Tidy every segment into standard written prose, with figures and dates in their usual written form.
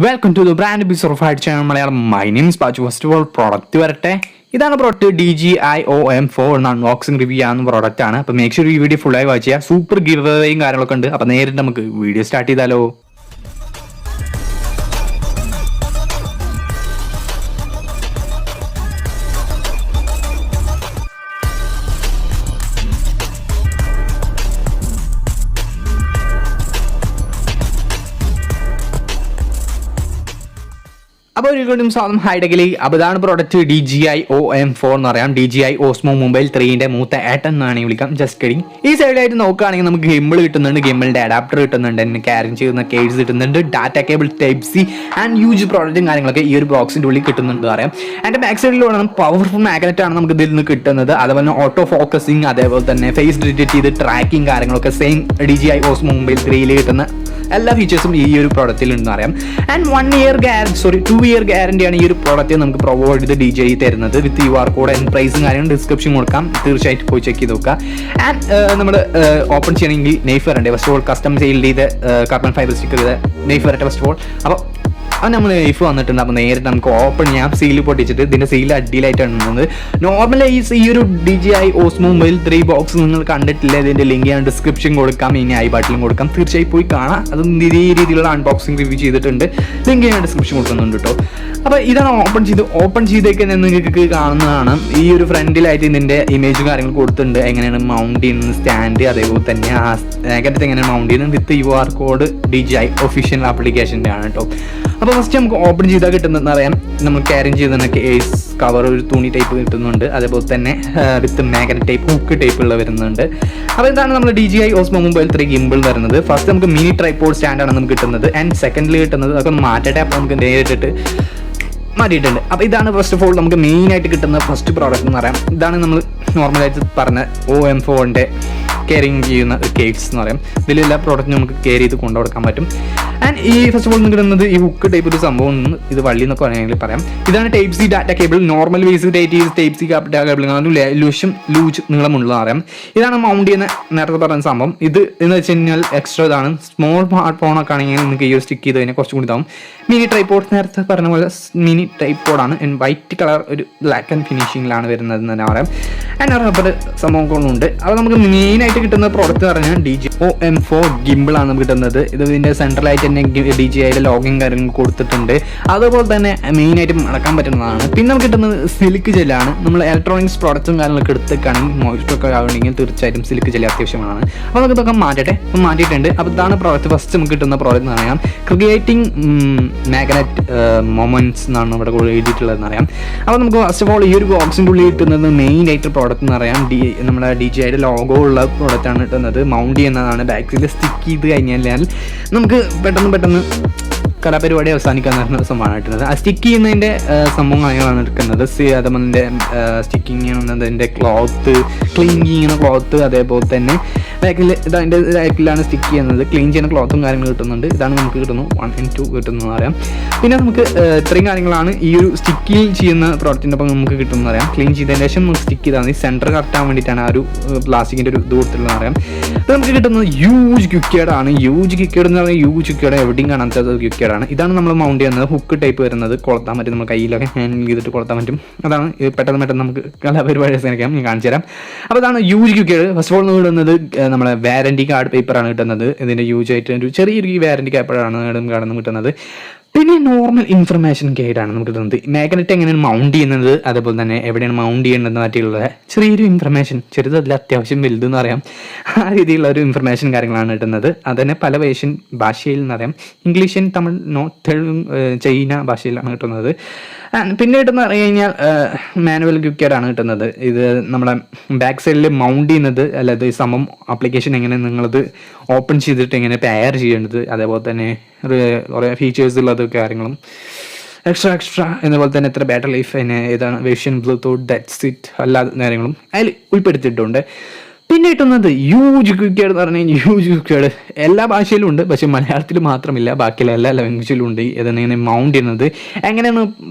Welcome to the brand episode of channel Malayalam. My name is Paachu. First of all, product വരട്ടെ. ഇതാണ് product DGIOM4 എന്ന unboxing review ആണ് product ആണ്. അപ്പോൾ make sure ഈ video ഫുള്ളായി വാച്ച് ചെയ്യുക. സൂപ്പർ ഗിവ് അവേയും കാര്യങ്ങളൊക്കെ ഉണ്ട്. അപ്പോൾ നേരിട്ട് നമുക്ക് വീഡിയോ സ്റ്റാർട്ട് ചെയ്താലോ. അപ്പോൾ ഒരിക്കലും സാധനം ഹൈഡഗലി അപ്പോൾ ഇതാണ് പ്രോഡക്റ്റ് DGIOM4 എന്ന് പറയാം. DJI Osmo Mobile 3ന്റെ മൂത്ത ഏട്ടൻ എന്നാണ് വിളിക്കാം. Just kidding. ഈ സൈഡിലായിട്ട് നോക്കുകയാണെങ്കിൽ നമുക്ക് ഗിംബിൾ കിട്ടുന്നുണ്ട്, ഗിംബിളിന്റെ അഡാപ്റ്റർ കിട്ടുന്നുണ്ട്, എന്നെ ക്യാരി ചെയ്യുന്ന കേസ് കിട്ടുന്നുണ്ട്, data cable type C and use പ്രോഡക്റ്റും കാര്യങ്ങളൊക്കെ ഈ ഒരു ബോക്സിന്റെ ഉള്ളിൽ കിട്ടുന്നുണ്ട് പറയാം. അതിന്റെ ബാക്ക് സൈഡിലൂടെ പവർഫുൾ മാഗ്നറ്റ് ആണ് നമുക്ക് ഇതിൽ നിന്ന് കിട്ടുന്നത്. അതുപോലെ ഓട്ടോ ഫോക്കസിങ്, അതേപോലെ തന്നെ ഫേസ് ഡിറ്റക്ട് ചെയ്ത് ട്രാക്കിംഗ് കാര്യങ്ങളൊക്കെ സെയിം DJI Osmo Mobile 3യിൽ കിട്ടുന്ന എല്ലാ ഫീച്ചേഴ്സും ഈ ഒരു പ്രോഡക്റ്റിൽ ഉണ്ടെന്ന് പറയാം. ആൻഡ് 2 ഇയർ ഗ്യാരണ്ടിയാണ് ഈ ഒരു പ്രോഡക്റ്റ് നമുക്ക് പ്രൊവൈഡ് ചെയ്ത് DJI തരുന്നത്. വിത്ത് QR കോഡ് ആൻഡ് പ്രൈസും കാര്യങ്ങളും ഡിസ്ക്രിപ്ഷൻ കൊടുക്കാം, തീർച്ചയായിട്ടും പോയി ചെക്ക് ചെയ്ത് നോക്കുക. ആൻഡ് നമ്മൾ ഓപ്പൺ ചെയ്യണമെങ്കിൽ നെയ്ഫ് വരണ്ടേ. First of all custom sale ചെയ്ത് കാർബൺ ഫൈബർ സ്റ്റിക്കർ ചെയ്ത് നെയ്ഫ് വരട്ടെ ഫസ്റ്റ് ഓഫ് ഓൾ. അപ്പോൾ അത് നമ്മൾ നെയ്ഫ് വന്നിട്ടുണ്ട്. അപ്പോൾ നേരിട്ട് നമുക്ക് ഓപ്പൺ ചെയ്യാം. സീൽ പൊട്ടിച്ചിട്ട് ഇതിൻ്റെ സീൽ അടിയിലായിട്ടാണ് നോർമലി ഈ ഒരു DJI Osmo Mobile 3 ബോക്സ് നിങ്ങൾ കണ്ടിട്ടില്ല, ഇതിൻ്റെ ലിങ്ക് ഞാൻ ഡിസ്ക്രിപ്ഷൻ കൊടുക്കാം, ഇനി ഐ ബട്ടണിലും കൊടുക്കാം, തീർച്ചയായും പോയി കാണാം. അത് ഈ രീതിയിലുള്ള അൺബോക്സിംഗ് റിവ്യൂ ചെയ്തിട്ടുണ്ട്, ലിങ്ക് ഞാൻ ഡിസ്ക്രിപ്ഷൻ കൊടുക്കുന്നുണ്ട് കേട്ടോ. അപ്പോൾ ഇതാണ് ഓപ്പൺ ചെയ്തേക്ക് നിങ്ങൾക്ക് കാണുന്നതാണ്. ഈ ഒരു ഫ്രണ്ടിലായിട്ട് ഇതിൻ്റെ ഇമേജും കാര്യങ്ങൾ കൊടുത്തിട്ടുണ്ട്, എങ്ങനെയാണ് മൗണ്ട് ചെയ്യുന്നത്, സ്റ്റാൻഡ്, അതേപോലെ തന്നെ ആ നേരത്തെ എങ്ങനെയാണ് മൗണ്ട് ചെയ്യുന്നത്, വിത്ത് QR കോഡ് DJI ഒഫീഷ്യൽ ആപ്ലിക്കേഷൻ്റെ ആണ് കേട്ടോ. അപ്പോൾ ഫസ്റ്റ് നമുക്ക് ഓപ്പൺ ചെയ്താൽ കിട്ടുന്നതെന്ന് അറിയാം, നമ്മൾ ക്യാരി ചെയ്യുന്ന കേസ് കവർ ഒരു തുണി ടൈപ്പ് കിട്ടുന്നുണ്ട്, അതേപോലെ തന്നെ വിത്ത് മാഗ്നറ്റ് ടൈപ്പ് ഹുക്ക് ടൈപ്പുള്ള വരുന്നുണ്ട്. അപ്പോൾ ഇതാണ് നമ്മൾ DJI Osmo Mobile 3 ഗിംബിൾ വരുന്നത്. ഫസ്റ്റ് നമുക്ക് മിനി ട്രൈപോഡ് സ്റ്റാൻഡാണ് നമുക്ക് കിട്ടുന്നത്. ആൻഡ് സെക്കൻഡിൽ കിട്ടുന്നത് അതൊക്കെ ഒന്ന് മാറ്റട്ടെ. അപ്പോൾ നമുക്ക് നേരിട്ടിട്ട് മാറ്റിയിട്ടുണ്ട്. അപ്പോൾ ഇതാണ് ഫസ്റ്റ് ഓഫ് ഓൾ നമുക്ക് മെയിനായിട്ട് കിട്ടുന്ന ഫസ്റ്റ് പ്രോഡക്റ്റ് എന്ന് പറയാം. ഇതാണ് നമ്മൾ നോർമലായിട്ട് പറഞ്ഞ OM4ൻ്റെ ക്യാരിങ് ചെയ്യുന്ന കേസ് എന്ന് പറയാം. ഇതിലെല്ലാ പ്രോഡക്റ്റും നമുക്ക് ക്യാരി ചെയ്ത് കൊണ്ടുകൊടുക്കാൻ പറ്റും. ആൻഡ് ഈ ഫസ്റ്റ് ഓഫ് ഓൾ കിട്ടുന്നത് ഈ ഹുക്ക് ടൈപ്പ് ഒരു സംഭവം, ഇത് വള്ളി എന്നൊക്കെ വേണമെങ്കിൽ പറയാം. ഇതാണ് type C data cable. Normal വേസ് ടൈപ്പ് സി ഡാറ്റ കേബിൾ ലൂജ് നീളമുള്ള പറയാം. ഇതാണ് മൗണ്ട് ചെയ്യുന്ന നേരത്തെ പറഞ്ഞ സംഭവം. ഇത് എന്ന് വെച്ച് കഴിഞ്ഞാൽ എക്സ്ട്രാ ഇതാണ്. സ്മോൾ സ്മാർട്ട് ഫോണൊക്കെ ആണെങ്കിൽ നിങ്ങൾക്ക് ഈ ഒരു സ്റ്റിക്ക് ചെയ്ത് കഴിഞ്ഞാൽ കുറച്ചും കൂടി ഇതാവും. മിനി ട്രൈപോഡ് നേരത്തെ പറഞ്ഞ പോലെ മിനി ട്രൈപോഡാണ്. വൈറ്റ് കളർ ഒരു ബ്ലാക്ക് ആൻഡ് ഫിനിഷിങ്ങിലാണ് വരുന്നത് എന്ന് തന്നെ പറയാം. ആൻഡ് റബ്ബർ സംഭവങ്ങളുണ്ട്. അപ്പോൾ നമുക്ക് മെയിനായിട്ട് കിട്ടുന്ന പ്രോഡക്റ്റ് പറഞ്ഞാൽ DJIOM4 ഗിംബിളാണ് നമുക്ക് കിട്ടുന്നത്. ഇതിൻ്റെ സെൻട്രലായിട്ട് തന്നെ DJIയുടെ ലോഗിൻ കാര്യങ്ങൾ കൊടുത്തിട്ടുണ്ട്. അതുപോലെ തന്നെ മെയിനായിട്ട് മടക്കാൻ പറ്റുന്നതാണ്. പിന്നെ നമുക്ക് കിട്ടുന്നത് സിൽക്ക് ജെല്ലാണ്. നമ്മൾ ഇലക്ട്രോണിക്സ് പ്രോഡക്റ്റും കാര്യങ്ങളൊക്കെ എടുത്തേക്കാണെങ്കിൽ മോയിസ്റ്റൊക്കെ ആവണമെങ്കിൽ തീർച്ചയായിട്ടും സിൽക്ക് ജെൽ അത്യാവശ്യമാണ്. അപ്പോൾ നമുക്ക് ഇതൊക്കെ മാറ്റട്ടെ. അപ്പോൾ മാറ്റിയിട്ടുണ്ട്. അപ്പോൾ ഇതാണ് പ്രോഡക്റ്റ്. ഫസ്റ്റ് നമുക്ക് കിട്ടുന്ന പ്രോഡക്റ്റ് എന്ന് പറയാം ക്രിയേറ്റിംഗ് മാഗ്നറ്റ് മൊമെന്റ്സ് എന്നാണ് ഇവിടെ എഴുതിയിട്ടുള്ളതെന്ന് അറിയാം. അപ്പോൾ നമുക്ക് ഫസ്റ്റ് ഓഫ് ഓൾ ഈ ഒരു ബോക്സിൻ്റെ ഉള്ളിൽ കിട്ടുന്നത് മെയിനായിട്ട് പ്രോഡക്റ്റ് എന്ന് പറയാം നമ്മുടെ DJIയുടെ ലോഗോ ഉള്ള പ്രോഡക്റ്റാണ് കിട്ടുന്നത്. മൗണ്ട് ചെയ്യുന്നതാണ്. ബാക്കിൽ സ്റ്റിക്ക് ചെയ്ത് കഴിഞ്ഞാൽ നമുക്ക് പെട്ടെന്ന് കലാപരിപാടി അവസാനിക്കാൻ സംഭവമാണ് കിട്ടുന്നത്. ആ സ്റ്റിക്ക് ചെയ്യുന്നതിൻ്റെ സംഭവം കാര്യങ്ങളാണ് എടുക്കുന്നത്. അതുപോലെ സ്റ്റിക്കിങ് ചെയ്യുന്നതിൻ്റെ ക്ലോത്ത്, ക്ലീൻ ചെയ്യുന്ന ക്ലോത്ത്, അതേപോലെ തന്നെ ബാക്കിൽ ഇതിൻ്റെ ബാക്കിലാണ് സ്റ്റിക്ക് ചെയ്യുന്നത്. ക്ലീൻ ചെയ്യുന്ന ക്ലോത്തും കാര്യങ്ങൾ കിട്ടുന്നുണ്ട്. ഇതാണ് നമുക്ക് കിട്ടുന്നു 1 and 2 കിട്ടുന്നതെന്ന് പറയാം. പിന്നെ നമുക്ക് ഇത്രയും കാര്യങ്ങളാണ് ഈ ഒരു സ്റ്റിക്കിങ് ചെയ്യുന്ന പ്രോഡക്റ്റിൻ്റെ ഒപ്പം നമുക്ക് കിട്ടുമെന്ന് പറയാം. ക്ലീൻ ചെയ്തതിന് ശേഷം നമുക്ക് സ്റ്റിക്ക് ചെയ്താൽ മതി. സെൻറ്റർ കറക്റ്റ് ആവാൻ വേണ്ടിയിട്ടാണ് ആ ഒരു പ്ലാസ്റ്റിക്കിൻ്റെ ഒരു ഇത് കൊടുത്തിട്ടുള്ളതെന്ന് പറയാം. ഇത് നമുക്ക് കിട്ടുന്നത് യൂജ് ക്വിക്കേഡാണ്. യൂജ് ക്വിക്കേഡ് എന്ന് പറഞ്ഞാൽ യൂജ് ക്വിക്കേഡ് എവിടെയും കാണാത്തത് ക്വിക്കേഡാണ്. ഇതാണ് നമ്മൾ മൗണ്ട് ചെയ്യുന്നത്. ഹുക്ക് ടൈപ്പ് വരുന്നത്, കൊളുത്താൻ പറ്റും, നമ്മൾ കയ്യിലൊക്കെ ഹാൻഡിൽ ചെയ്തിട്ട് കൊളുത്താൻ പറ്റും. അതാണ് പെട്ടെന്ന് നമുക്ക് കലാപരിപാടി അവസാനിക്കാം. ഞാൻ കാണിച്ചു തരാം. അപ്പോൾ അതാണ് യൂജ് ക്വിക്കേഡ്. ഫസ്റ്റ് ഓഫ് ഓൾ കിട്ടുന്നത് നമ്മളെ വാറൻറ്റി കാർഡ് പേപ്പറാണ് കിട്ടുന്നത്. ഇതിൻ്റെ യൂജ് ആയിട്ട് ഒരു ചെറിയൊരു വാറൻറ്റി കാർഡാണ് കിട്ടുന്നത്. പിന്നെ നോർമൽ ഇൻഫർമേഷൻ ഗൈഡാണ് നമുക്ക് കിട്ടുന്നത്. മാഗ്നറ്റ് എങ്ങനെയാണ് മൗണ്ട് ചെയ്യുന്നത്, അതേപോലെ തന്നെ എവിടെയാണ് മൗണ്ട് ചെയ്യേണ്ടതെന്ന് പറ്റിയുള്ള ചെറിയൊരു ഇൻഫർമേഷൻ, ചെറുതല്ല അത്യാവശ്യം വലുതെന്ന് പറയാം, ആ രീതിയിലുള്ള ഒരു ഇൻഫർമേഷൻ കാര്യങ്ങളാണ് കിട്ടുന്നത്. അതുതന്നെ പല ഭാഷയിൽ എന്നറിയാം. ഇംഗ്ലീഷ്, തമിഴ്, ചൈന ഭാഷയിലാണ് കിട്ടുന്നത്. പിന്നെ കിട്ടുന്ന പറഞ്ഞു കഴിഞ്ഞാൽ മാനുവൽ ക്വിക്കേഡാണ് കിട്ടുന്നത്. ഇത് നമ്മളെ ബാക്ക് സൈഡിൽ മൗണ്ട് ചെയ്യുന്നത്, അല്ലാതെ ഈ സംഭവം ആപ്ലിക്കേഷൻ എങ്ങനെ നിങ്ങളത് ഓപ്പൺ ചെയ്തിട്ട് എങ്ങനെ പെയർ ചെയ്യേണ്ടത്, അതേപോലെ തന്നെ കുറേ ഫീച്ചേഴ്സ് ഉള്ളത് കാര്യങ്ങളും എക്സ്ട്രാ എന്നപോലെ തന്നെ എത്ര ബാറ്ററി ലൈഫ്, അതിന് ഏതാണ് വേർഷൻ, ബ്ലൂടൂത്ത്, ദാറ്റ്സ് ഇറ്റ്, എല്ലാ കാര്യങ്ങളും അതിൽ ഉൾപ്പെടുത്തിയിട്ടുണ്ട്. പിന്നെ കിട്ടുന്നത് യൂജ് ക്വിക്കേഡ് എന്ന് പറഞ്ഞാൽ യൂജ് ക്വിക്കേഡ് എല്ലാ ഭാഷയിലും ഉണ്ട്, പക്ഷേ മലയാളത്തിൽ മാത്രമില്ല, ബാക്കിയുള്ള എല്ലാ ലാംഗ്വേജിലും ഉണ്ട്. ഇതെങ്ങനെ മൗണ്ട് ചെയ്യുന്നത്, എങ്ങനെയാണ്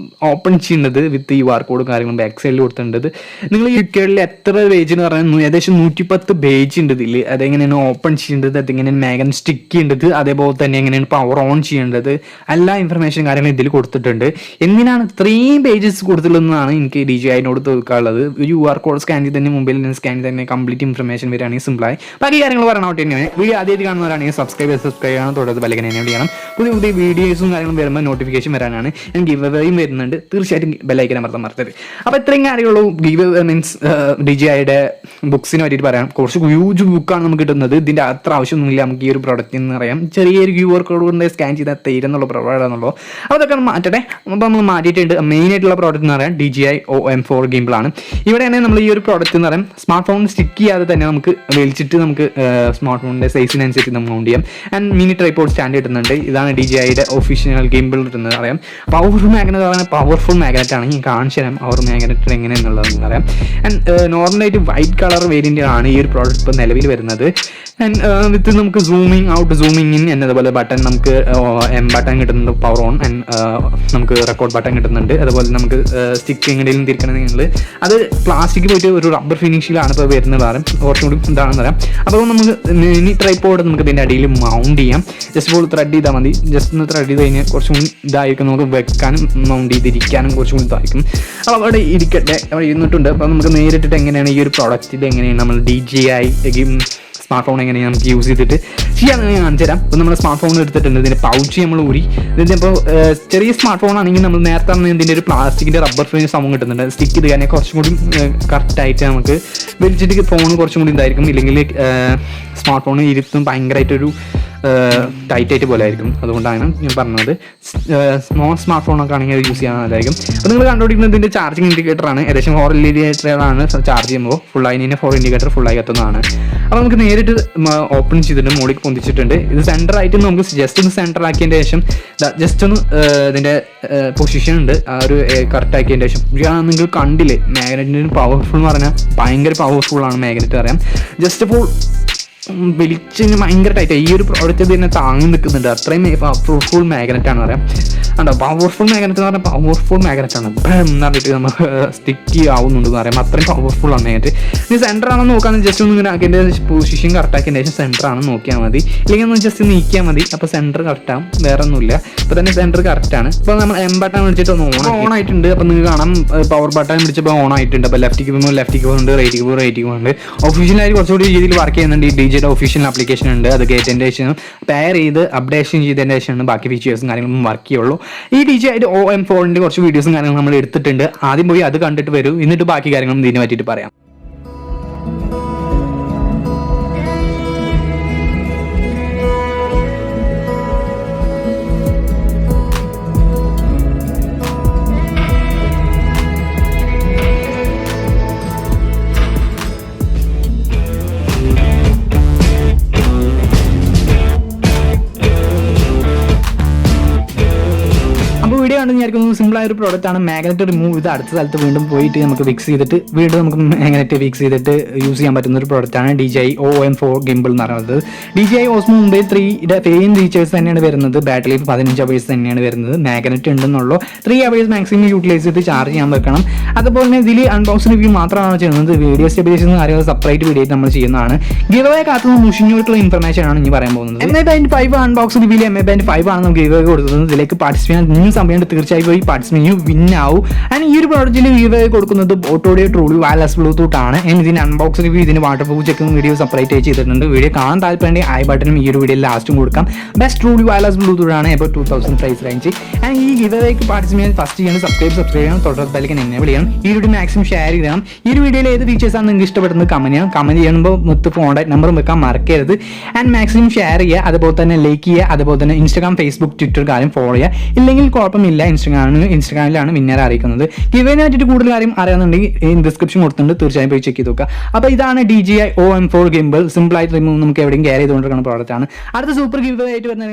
ഓപ്പൺ ചെയ്യുന്നത് വിത്ത് QR കോഡും കാര്യങ്ങളും ബാക്ക് സൈഡിൽ കൊടുത്തിട്ടുണ്ട്. നിങ്ങൾ ക്വിക്കേഡിൽ എത്ര പേജ് എന്ന് പറഞ്ഞാൽ ഏകദേശം 110 പേജ് ഉണ്ട് ഇതിൽ. അതെങ്ങനെയാണ് ഓപ്പൺ ചെയ്യേണ്ടത്, അതെങ്ങനെയാണ് മാഗ്നറ്റ് സ്റ്റിക്ക് ചെയ്യേണ്ടത്, അതേപോലെ തന്നെ എങ്ങനെയാണ് പവർ ഓൺ ചെയ്യേണ്ടത്, എല്ലാ ഇൻഫർമേഷൻ കാര്യങ്ങളും ഇതിൽ കൊടുത്തിട്ടുണ്ട്. എന്തിനാണ് ഇത്രയും പേജസ് കൊടുത്തിട്ടുള്ളതെന്നാണ് എനിക്ക് DJIനോട് തോൽക്കാനുള്ളത്. QR കോഡ് സ്കാൻ ചെയ്ത് തന്നെ മൊബൈലിൽ നിന്ന് സ്കാൻ ചെയ്ത് തന്നെ കംപ്ലീറ്റ് ഇൻഫർമേഷൻ വരികയാണെങ്കിൽ സിമ്പിളായി ബാക്കി കാര്യങ്ങൾ പറഞ്ഞോട്ട് തന്നെയാണ്. വീഡിയോ ആദ്യമായിട്ട് കാണുന്നവരാണെങ്കിൽ സബ്സ്ക്രൈബ് ചെയ്യണം, തുടർന്ന് ബെല്ലൈക്കൻ എനേബിൾ ചെയ്യണം. പുതിയ പുതിയ വീഡിയോസും കാര്യങ്ങളും വരുമ്പോൾ നോട്ടിഫിക്കേഷൻ വരാനാണ്. ഞാൻ ഗിവ് അവേയും വരുന്നുണ്ട്, തീർച്ചയായിട്ടും ബെല്ലൈക്കൻ അമർത്താൻ മറക്കരുത്. അപ്പോൾ ഇത്രയും കാര്യമുള്ളൂ. ഗിവ് അവേ മീൻസ് DJIയുടെ ബുക്സിനെ പറ്റിയിട്ട് പറയാം. കുറച്ച് ഹ്യൂജ് ബുക്കാണ് നമുക്ക് കിട്ടുന്നത്. ഇതിൻ്റെ അത്ര ആവശ്യമൊന്നുമില്ല നമുക്ക് ഈ ഒരു പ്രോഡക്റ്റ് എന്ന് പറയാം. ചെറിയൊരു QR കോഡ് കൊണ്ട് സ്കാൻ ചെയ്താൽ തീരുന്നുള്ള പ്രൊവൈഡാണെന്നുള്ളൂ. അപ്പോൾ അതൊക്കെ മാറ്റട്ടെ. അപ്പോൾ നമ്മൾ മാറ്റിയിട്ടുണ്ട്. മെയിൻ ആയിട്ടുള്ള പ്രോഡക്റ്റ് എന്ന് പറയാം DJI OM4 ഗിംബിളാണ്. ഇവിടെയാണ് നമ്മൾ ഈ ഒരു പ്രോഡക്റ്റ് എന്ന് പറയാം സ്മാർട്ട് ഫോൺ സ്റ്റിക്ക് ചെയ്യാതെ തന്നെ നമുക്ക് വലിച്ചിട്ട് നമുക്ക് സ്മാർട്ട് ഫോണിൻ്റെ സൈസിനനുസരിച്ച് നമുക്ക് മൗണ്ട് ചെയ്യാം. ആൻഡ് മിനി ട്രൈപോഡ് സ്റ്റാൻഡ് കിട്ടുന്നുണ്ട്. ഇതാണ് DJIയുടെ ഒഫീഷ്യൽ ഗിംബിൾ കിട്ടുന്നത് അറിയാം. പവർഫുൾ മാഗ്നറ്റ് പറഞ്ഞാൽ പവർഫുൾ മാഗ്നറ്റ് ആണ്. ഞാൻ കാണിച്ചു തരാം അവർ മാഗ്നറ്റ് എങ്ങനെയെന്നുള്ളതെന്ന് പറയാം. ആൻഡ് നോർമലായിട്ട് വൈറ്റ് കളർ വേരിയൻ്റ് ആണ് ഈ ഒരു പ്രോഡക്റ്റ് ഇപ്പോൾ നിലവിൽ വരുന്നത്. ആൻഡ് വിത്ത് നമുക്ക് സൂമിങ് ഔട്ട് സൂമിങ് ഇൻ എന്നതുപോലെ ബട്ടൺ നമുക്ക് M ബട്ടൺ കിട്ടുന്നുണ്ട്, പവർ ഓൺ. ആൻഡ് നമുക്ക് റെക്കോർഡ് ബട്ടൺ കിട്ടുന്നുണ്ട്. അതുപോലെ നമുക്ക് സ്റ്റിക്ക് എങ്ങനെയും തിരിക്കണമെങ്കിൽ അത് പ്ലാസ്റ്റിക് പോയിട്ട് ഒരു റബ്ബർ ഫിനിഷിലാണ് ഇപ്പോൾ വരുന്നത്. കുറച്ചും കൂടി ഇതാണെന്ന് പറയാം. അപ്പോൾ നമുക്ക് മിനി ട്രൈപോഡ് നമുക്ക് ഇതിൻ്റെ അടിയിൽ മൗണ്ട് ചെയ്യാം. ജസ്റ്റ് ഇപ്പോൾ ത്രെഡ് ചെയ്താൽ മതി. ജസ്റ്റ് ഒന്ന് ത്രെഡ് ചെയ്ത് കഴിഞ്ഞാൽ കുറച്ചും കൂടി ഇതായിരിക്കും, നമുക്ക് വെക്കാനും മൗണ്ട് ചെയ്തിരിക്കാനും കുറച്ചും കൂടി ഇതായിരിക്കും. അപ്പോൾ അവിടെ ഇരിക്കട്ടെ, അവിടെ ഇരുന്നിട്ടുണ്ട്. അപ്പോൾ നമുക്ക് നേരിട്ടിട്ട് എങ്ങനെയാണ് ഈ ഒരു പ്രോഡക്റ്റിൻ്റെ എങ്ങനെയാണ് നമ്മൾ DJI സ്മാർട്ട് ഫോൺ എങ്ങനെയാണ് നമുക്ക് യൂസ് ചെയ്തിട്ട് ചെയ്യാമെന്ന് ഞാൻ കാണിച്ചു തരാം. അപ്പോൾ നമ്മൾ സ്മാർട്ട് ഫോൺ എടുത്തിട്ടുണ്ട്. ഇതിൻ്റെ പൗച്ച് നമ്മൾ ഊരി. ഇതിൻ്റെ ഇപ്പോൾ ചെറിയ സ്മാർട്ട് ഫോൺ ആണെങ്കിൽ നമ്മൾ നേരത്തെ പറഞ്ഞ ഇതിൻ്റെ ഒരു പ്ലാസ്റ്റിക്കിൻ്റെ റബ്ബർ ഫ്രെയിം സംഭവം കിട്ടുന്നുണ്ട്. സ്റ്റിക്ക് ചെയ്ത് കഴിഞ്ഞാൽ കുറച്ചും കൂടി കറക്റ്റായിട്ട് നമുക്ക് വലിച്ചിട്ട് ഫോൺ കുറച്ചും കൂടി ഇതായിരിക്കും. ഇല്ലെങ്കിൽ സ്മാർട്ട് ഫോൺ ഇരുത്തും ഭയങ്കരമായിട്ടൊരു ടൈറ്റായിട്ട് പോലെ ആയിരിക്കും. അതുകൊണ്ടാണ് ഞാൻ പറഞ്ഞത് സ്മാർട്ട് ഫോണൊക്കെ ആണെങ്കിൽ അത് യൂസ് ചെയ്യാൻ നല്ലതായിരിക്കും. അപ്പോൾ നിങ്ങൾ കണ്ടുപിടിക്കുന്നത് ഇതിൻ്റെ ചാർജിങ് ഇൻഡിക്കേറ്ററാണ്. ഏകദേശം 4 ഇൻഡിക്കേറ്ററാണ് ചാർജ് ചെയ്യുമ്പോൾ ഫുള്ളായി കഴിഞ്ഞാൽ 4 ഇൻഡിക്കേറ്റർ ഫുള്ളായി എത്തുന്നതാണ്. അപ്പോൾ നമുക്ക് നേരിട്ട് ഓപ്പൺ ചെയ്തിട്ട് മോളിൽ പൊന്തിച്ചിട്ടുണ്ട്. ഇത് സെൻറ്റർ ആയിട്ട് നമുക്ക് ജസ്റ്റ് ഒന്ന് സെൻറ്റർ ആക്കിയതിൻ്റെ ശേഷം ജസ്റ്റ് ഒന്ന് ഇതിൻ്റെ പൊസിഷൻ ഉണ്ട് ആ ഒരു കറക്റ്റ് ആക്കിയതിൻ്റെ ശേഷം നിങ്ങൾ കണ്ടില്ലേ മാഗ്നറ്റിന് പവർഫുൾ എന്ന് പറഞ്ഞാൽ ഭയങ്കര പവർഫുള്ളാണ് മാഗ്നറ്റ് അറിയാം. ജസ്റ്റ് ഇപ്പോൾ വലിച്ചിന് ഭയങ്കര ടൈറ്റ്. ഈ ഒരു പ്രോഡക്റ്റ് തന്നെ താങ്ങി നിൽക്കുന്നുണ്ട്. അത്രയും പവർഫുൾ മാഗ്നറ്റ് ആണ് പറയാം. ഉണ്ടോ പവർഫുൾ മാഗ്നറ്റ് എന്ന് പറഞ്ഞാൽ പവർഫുൾ മാഗ്നറ്റ് ആണ് എന്ന് പറഞ്ഞിട്ട് നമുക്ക് സ്റ്റിക്ക് ആവുന്നുണ്ട് എന്ന് പറയാം. അത്രയും പവർഫുൾ ആണ് മാഗ്നറ്റ്. ഇനി സെൻറ്റർ ആണെന്ന് നോക്കുകയാണെങ്കിൽ ജസ്റ്റ് ഒന്ന് ഇങ്ങനെ ആക്കിയതിൻ്റെ പൊസിഷൻ കറക്റ്റ് ആക്കിയതിന് ശേഷം സെൻറ്റർ ആണെന്ന് നോക്കിയാൽ മതി. ഇല്ലെങ്കിൽ ഒന്ന് ജസ്റ്റ് നീക്കിയാൽ മതി. അപ്പോൾ സെൻറ്റർ കറക്റ്റാകും, വേറെ ഒന്നുമില്ല. ഇപ്പോൾ തന്നെ സെൻറ്റർ കറക്റ്റാണ്. ഇപ്പോൾ നമ്മൾ M ബട്ടൺ വിളിച്ചിട്ട് ഒന്ന് ഓൺ ആയിട്ടുണ്ട്. അപ്പോൾ നിങ്ങൾക്ക് കാണാം പവർ ബട്ടൺ പിടിച്ചപ്പോൾ ഓൺ ആയിട്ടുണ്ട്. അപ്പോൾ ലെഫ്റ്റിക്ക് പോകുന്നുണ്ട്, റൈറ്റിക്ക് പോകുന്നുണ്ട്. ഒഫീഷ്യലായിട്ട് കുറച്ചുകൂടി രീതിയിൽ വർക്ക് ചെയ്യുന്നുണ്ട്. ഈ DJIയുടെ ഒഫീഷ്യൽ ആപ്ലിക്കേഷൻ ഉണ്ട്. അത് കയറ്റതിൻ്റെ ശേഷം പെയർ ചെയ്ത് അപ്ഡേഷൻ ചെയ്തതിൻ്റെ ശേഷമാണ് ബാക്കി ഫീച്ചേഴ്സും കാര്യങ്ങളും വർക്ക് ചെയ്യുള്ളൂ. ഈ DJIയുടെ OM4ൻ്റെ കുറച്ച് വീഡിയോസും കാര്യങ്ങളും നമ്മൾ എടുത്തിട്ടുണ്ട്. ആദ്യം പോയി അത് കണ്ടിട്ട് വരൂ, എന്നിട്ട് ബാക്കി കാര്യങ്ങളും ഇതിനെ പറ്റിയിട്ട് പറയാം. വീഡിയോ കണ്ട് വിചാരിക്കുന്നത് സിമ്പിളായ ഒരു പ്രോഡക്റ്റ് ആണ്. മാഗ്നറ്റ് റിമൂവ് ചെയ്ത് അടുത്ത സ്ഥലത്ത് വീണ്ടും പോയിട്ട് നമുക്ക് ഫിക്സ് ചെയ്തിട്ട് വീണ്ടും നമുക്ക് മാഗ്നറ്റ് ഫിക്സ് ചെയ്തിട്ട് യൂസ് ചെയ്യാൻ പറ്റുന്ന ഒരു പ്രോഡക്റ്റ് ആണ് DJI OM4 ഗിംബിൾ എന്ന് പറയുന്നത്. DJI Osmo Mumbai 3യുടെ സെയിം ഫീച്ചേഴ്സ് തന്നെയാണ് വരുന്നത്. ബാറ്ററി ലൈഫ് 15 hours തന്നെയാണ് വരുന്നത്. മാഗ്നറ്റ് ഉണ്ടെന്നുള്ളൂ. 3 hours മാക്സിമം യൂട്ടിലൈസ് ചെയ്ത് ചാർജ് ചെയ്യാൻ വെക്കണം. അതുപോലെ തന്നെ ഇതിൽ അൺബോക്സ് റിവ്യൂ മാത്രമാണ് ചെയ്യുന്നത്. വീഡിയോ സ്റ്റെബിലൈസേഷൻ കാര്യങ്ങൾ സെപ്പറേറ്റ് വീഡിയോ നമ്മൾ ചെയ്യുന്നതാണ്. ഗിവ് അവേ കാത്തുനിന്ന് മുഷിഞ്ഞോട്ടുള്ള ഇൻഫർമേഷൻ ആണ് ഇനി പറയാൻ പോകുന്നത്. MI-5 അൺബോക്സ് റിവ്യൂവിൽ MI-5 ആണ് നമുക്ക് ഗിവ് അവേ കൊടുക്കുന്നത്. ഇതിലേക്ക് പാർട്ടിസിപ്പേറ്റ് ചെയ്യാൻ സമയം തീർച്ചയായും പോയി പാർട്ടിസിപ്പേറ്റ് വിൻ ആവും. ആൻഡ് ഈ ഒരു പ്രോഡക്റ്റിൽ ഗിവ് അവേ കൊടുക്കുന്നത് ഓട്ടോഡിയോ ട്രൂലി വയർലെസ് ബ്ലൂടൂത്ത് ആണ്. ഇതിന് അൺബോക്സ് റിവ്യൂ ഇതിന് വാട്ടർ പ്രൂഫ് ചെക്കും വീഡിയോ സെപ്പറേറ്റ് ചെയ്തിട്ടുണ്ട്. വീഡിയോ കാണാൻ താല്പര്യം ഐ ബട്ടനും ഈ ഒരു വീഡിയോയിൽ ലാസ്റ്റും കൊടുക്കാം. ബെസ്റ്റ് ട്രൂലി വയർലെസ് ബ്ലൂടൂത്ത് ആണ്. ഇപ്പോൾ 2000 പ്രൈസ് റേഞ്ച്. ആൻഡ് ഈ ഗിവ് അവേക്ക് പാർട്ടിസിപ്പേറ്റ് ഫസ്റ്റ് ചെയ്യണം സബ്സ്ക്രൈബ് ചെയ്യണം, തുടർന്ന് ബെല്ലൈക്കൻ എനേബിൾ ചെയ്യണം. ഈ വീഡിയോ മാക്സിമം ഷെയർ ചെയ്യണം. ഈ ഒരു വീഡിയോയിൽ ഏത് ഫീച്ചേഴ്സാണ് നിങ്ങൾക്ക് ഇഷ്ടപ്പെടുന്നത് കമന്റ് ചെയ്യുമ്പോൾ മൊത്തം കോൺടാക്ട് നമ്പറും വെക്കാൻ മറക്കരുത്. ആൻഡ് മാക്സിമം ഷെയർ ചെയ്യുക, അതുപോലെ തന്നെ ലൈക്ക് ചെയ്യുക, അതുപോലെ തന്നെ ഇൻസ്റ്റാഗ്രാം, ഫേസ്ബുക്ക്, ട്വിറ്റർ കാര്യം ഫോളോ ചെയ്യുക. ഇല്ലെങ്കിൽ കുഴപ്പമില്ല, ഇൻസ്റ്റാഗ്രാമിലാണ് വിന്നറെ അറിയിക്കുന്നത്. ഗിവേനെ പറ്റിയിട്ട് കൂടുതൽ കാര്യം അറിയാന്നുണ്ടെങ്കിൽ ഡിസ്ക്രിപ്ഷൻ കൊടുത്തിട്ടുണ്ട്, തീർച്ചയായും പോയി ചെക്ക് ചെയ്ത് നോക്കുക. അപ്പോൾ ഇതാണ് DJI OM4 ഗിംബിൾ. സിമ്പിൾ ആയിട്ട് നമുക്ക് എവിടെയും ക്യാരി ചെയ്തുകൊണ്ടിരിക്കുന്ന പ്രോഡക്റ്റ് ആണ്. അടുത്ത സൂപ്പർ ഗിവ് ആയിട്ട് വരുന്ന